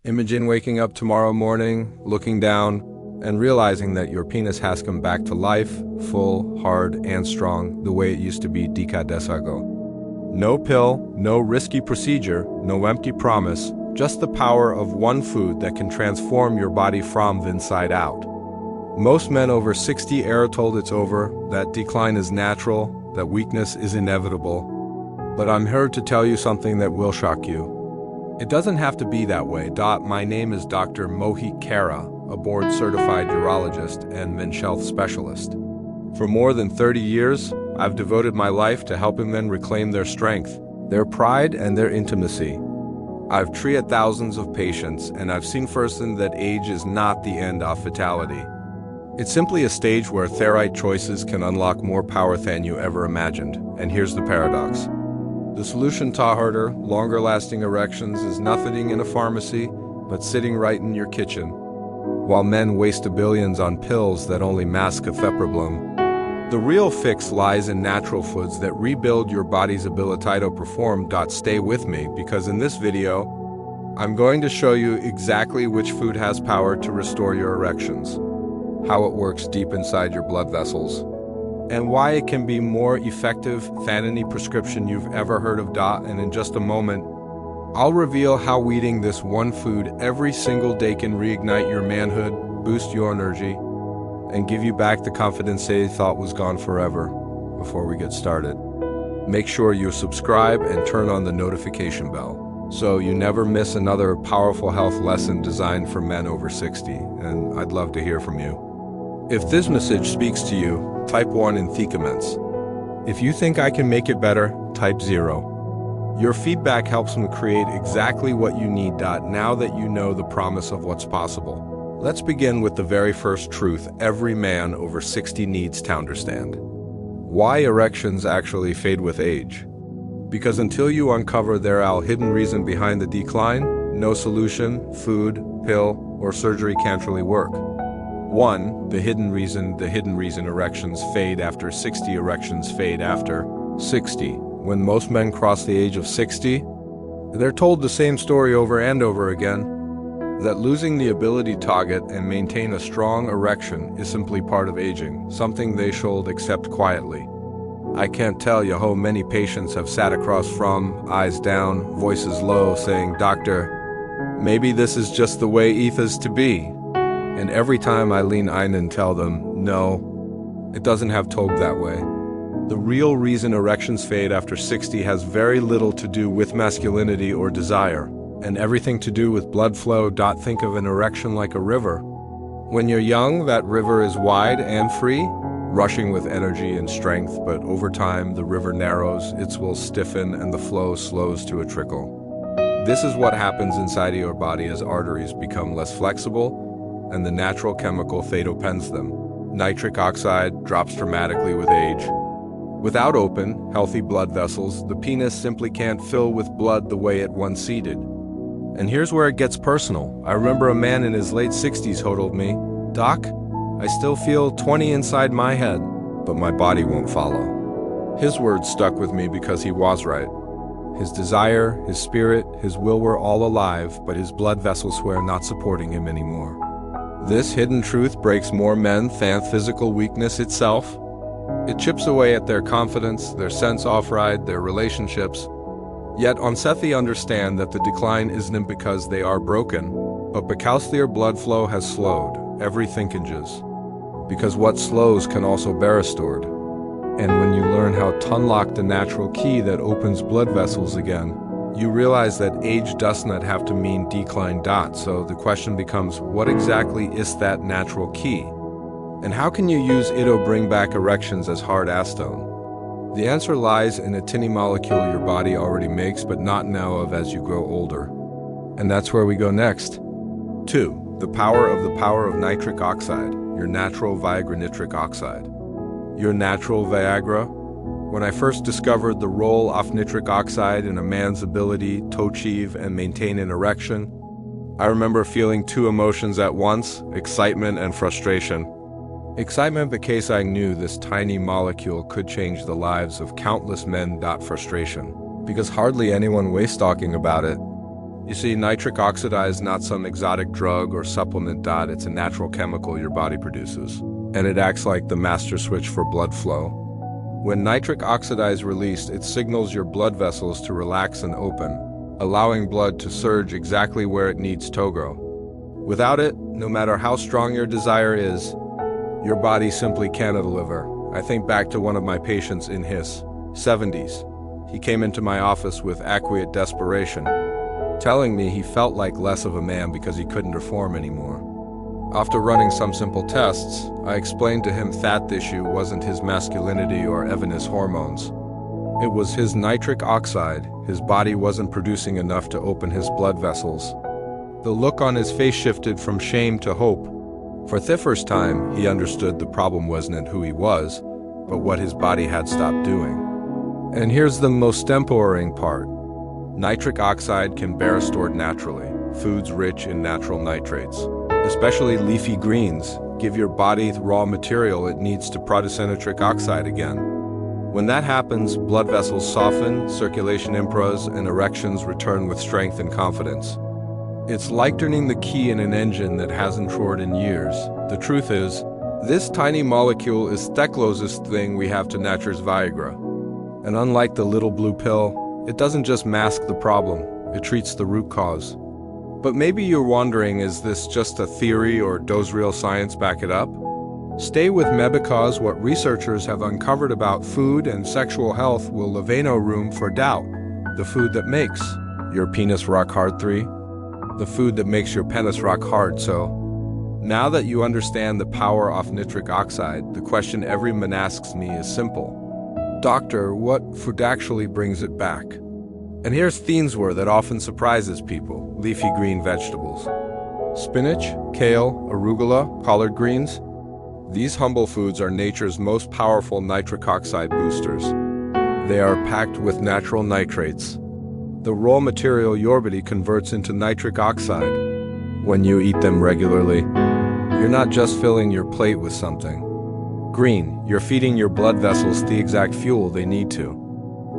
Imagine waking up tomorrow morning, looking down, and realizing that your penis has come back to life, full, hard, and strong, the way it used to be decades ago. No pill, no risky procedure, no empty promise, just the power of one food that can transform your body from the inside out. Most men over 60 are told it's over, that decline is natural, that weakness is inevitable. But I'm here to tell you something that will shock you. It doesn't have to be that way. My name is Dr. Mohit Kara, a board-certified urologist and men's health specialist. For more than 30 years, I've devoted my life to helping men reclaim their strength, their pride, and their intimacy. I've treated thousands of patients, and I've seen firsthand that age is not the end of fatality. It's simply a stage where the right choices can unlock more power than you ever imagined. And here's the paradox. The solution to harder, longer-lasting erections is nothing in a pharmacy, but sitting right in your kitchen. While men waste billions on pills that only mask a problem, the real fix lies in natural foods that rebuild your body's ability to perform. Stay with me, because in this video, I'm going to show you exactly which food has power to restore your erections, how it works deep inside your blood vessels, and why it can be more effective than any prescription you've ever heard of. And in just a moment, I'll reveal how eating this one food every single day can reignite your manhood, boost your energy, and give you back the confidence you thought was gone forever. Before we get started, make sure you subscribe and turn on the notification bell so you never miss another powerful health lesson designed for men over 60, and I'd love to hear from you. If this message speaks to you, type 1 in the comments. If you think I can make it better, type 0. Your feedback helps me create exactly what you need. Now that you know the promise of what's possible, let's begin with the very first truth every man over 60 needs to understand. Why erections actually fade with age. Because until you uncover their hidden reason behind the decline, no solution, food, pill, or surgery can really work. 1. The hidden reason erections fade after 60. Erections fade after 60. When most men cross the age of 60, they're told the same story over and over again, that losing the ability to target and maintain a strong erection is simply part of aging, something they should accept quietly. I can't tell you how many patients have sat across from, eyes down, voices low, saying, "Doctor, maybe this is just the way it is to be." And every time I lean in and tell them, no, it doesn't have to be that way. The real reason erections fade after 60 has very little to do with masculinity or desire, and everything to do with blood flow. Think of an erection like a river. When you're young, that river is wide and free, rushing with energy and strength, but over time, the river narrows, it will stiffen, and the flow slows to a trickle. This is what happens inside of your body as arteries become less flexible, and the natural chemical phenopens them. Nitric oxide drops dramatically with age. Without open, healthy blood vessels, the penis simply can't fill with blood the way it once seeded. And here's where it gets personal. I remember a man in his late 60s told me, "Doc, I still feel 20 inside my head, but my body won't follow." His words stuck with me because he was right. His desire, his spirit, his will were all alive, but his blood vessels were not supporting him anymore. This hidden truth breaks more men than physical weakness itself. It chips away at their confidence, their sense of pride, their relationships. Yet Onsethi understand that the decline isn't because they are broken, but because their blood flow has slowed. Everything hinges. Because what slows can also be restored. And when you learn how to unlock the natural key that opens blood vessels again, you realize that age does not have to mean decline. So the question becomes, what exactly is that natural key? And how can you use it to bring back erections as hard as stone? The answer lies in a tiny molecule your body already makes but not know of as you grow older. And that's where we go next. 2. The power of nitric oxide, your natural Viagra nitric oxide. Your natural Viagra? When I first discovered the role of nitric oxide in a man's ability to achieve and maintain an erection, I remember feeling two emotions at once, excitement and frustration. Excitement because I knew this tiny molecule could change the lives of countless men. Frustration, because hardly anyone was talking about it. You see, nitric oxide is not some exotic drug or supplement. It's a natural chemical your body produces, and it acts like the master switch for blood flow. When nitric oxide is released, it signals your blood vessels to relax and open, allowing blood to surge exactly where it needs to go. Without it, no matter how strong your desire is, your body simply cannot deliver. I think back to one of my patients in his 70s. He came into my office with acquiescent desperation, telling me he felt like less of a man because he couldn't perform anymore. After running some simple tests, I explained to him that the issue wasn't his masculinity or Evenus hormones. It was his nitric oxide. His body wasn't producing enough to open his blood vessels. The look on his face shifted from shame to hope. For the first time, he understood the problem wasn't who he was, but what his body had stopped doing. And here's the most empowering part. Nitric oxide can be stored naturally. Foods rich in natural nitrates, especially leafy greens, give your body the raw material it needs to produce nitric oxide again. When that happens, blood vessels soften, circulation improves, and erections return with strength and confidence. It's like turning the key in an engine that hasn't roared in years. The truth is, this tiny molecule is the closest thing we have to nature's Viagra. And unlike the little blue pill, it doesn't just mask the problem, it treats the root cause. But maybe you're wondering, is this just a theory or does real science back it up? Stay with me because what researchers have uncovered about food and sexual health will leave no room for doubt. The food that makes your penis rock hard 3. The food that makes your penis rock hard. So, now that you understand the power of nitric oxide, the question every man asks me is simple. Doctor, what food actually brings it back? And here's the word that often surprises people: leafy green vegetables. Spinach, kale, arugula, collard greens. These humble foods are nature's most powerful nitric oxide boosters. They are packed with natural nitrates, the raw material your body converts into nitric oxide. When you eat them regularly, you're not just filling your plate with something green, you're feeding your blood vessels the exact fuel they need to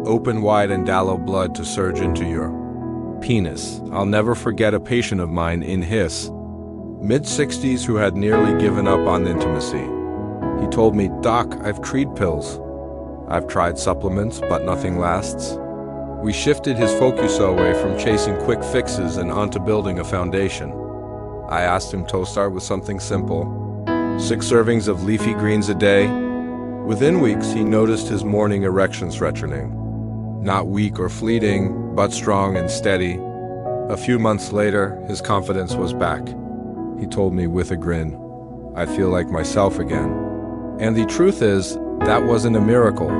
open wide and allow blood to surge into your penis. I'll never forget a patient of mine in his mid-60s who had nearly given up on intimacy. He told me, "Doc, I've tried pills. I've tried supplements, but nothing lasts." We shifted his focus away from chasing quick fixes and onto building a foundation. I asked him to start with something simple: 6 servings of leafy greens a day. Within weeks, he noticed his morning erections returning. Not weak or fleeting, but strong and steady. A few months later, his confidence was back. He told me with a grin, "I feel like myself again." And the truth is, that wasn't a miracle.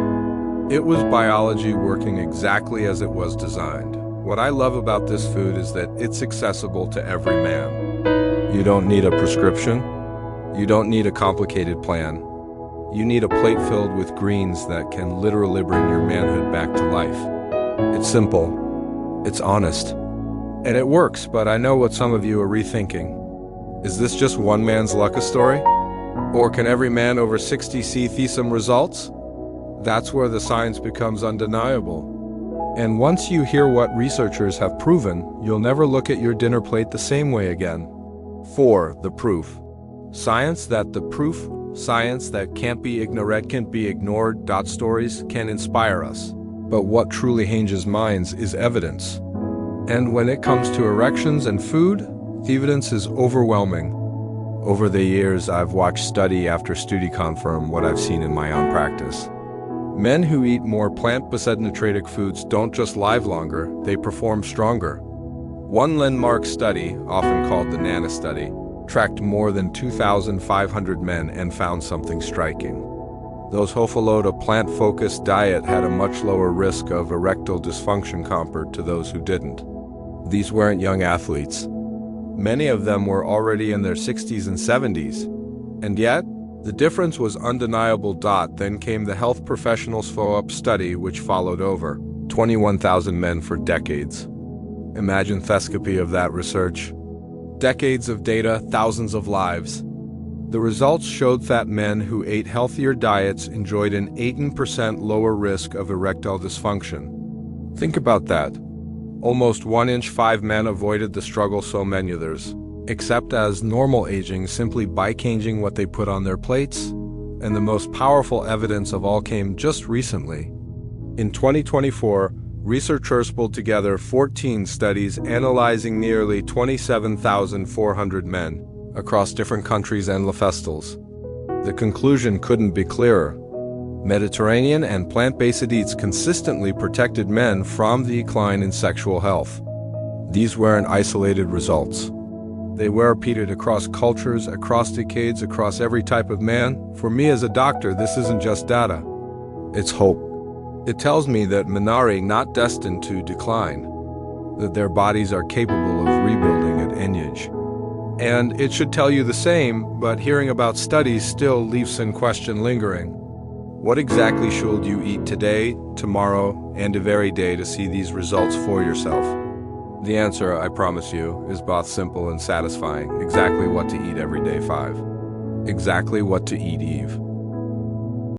It was biology working exactly as it was designed. What I love about this food is that it's accessible to every man. You don't need a prescription. You don't need a complicated plan. You need a plate filled with greens that can literally bring your manhood back to life. It's simple. It's honest. And it works, but I know what some of you are rethinking. Is this just one man's luck story? Or can every man over 60 see some results? That's where the science becomes undeniable. And once you hear what researchers have proven, you'll never look at your dinner plate the same way again. 4. The proof. Science that can't be ignored. Stories can inspire us. But what truly changes minds is evidence. And when it comes to erections and food, the evidence is overwhelming. Over the years, I've watched study after study confirm what I've seen in my own practice. Men who eat more plant-based nutritic foods don't just live longer, they perform stronger. One landmark study, often called the NANA study, tracked more than 2,500 men and found something striking. Those who followed a plant-focused diet had a much lower risk of erectile dysfunction compared to those who didn't. These weren't young athletes. Many of them were already in their 60s and 70s. And yet, the difference was undeniable. Then came the health professionals' follow-up study, which followed over 21,000 men for decades. Imagine thescopy of that research. Decades of data, thousands of lives. The results showed that men who ate healthier diets enjoyed an 18% lower risk of erectile dysfunction. Think about that. Almost 1 inch 5 men avoided the struggle so many others, except as normal aging simply by changing what they put on their plates, and the most powerful evidence of all came just recently. In 2024, researchers pulled together 14 studies analyzing nearly 27,400 men across different countries and lifestyles. The conclusion couldn't be clearer. Mediterranean and plant-based diets consistently protected men from the decline in sexual health. These weren't isolated results. They were repeated across cultures, across decades, across every type of man. For me as a doctor, this isn't just data. It's hope. It tells me that men are not destined to decline, that their bodies are capable of rebuilding at any age. And it should tell you the same, but hearing about studies still leaves some question lingering. What exactly should you eat today, tomorrow, and every day to see these results for yourself? The answer, I promise you, is both simple and satisfying. Exactly what to eat every day. 5. Exactly what to eat, Eve.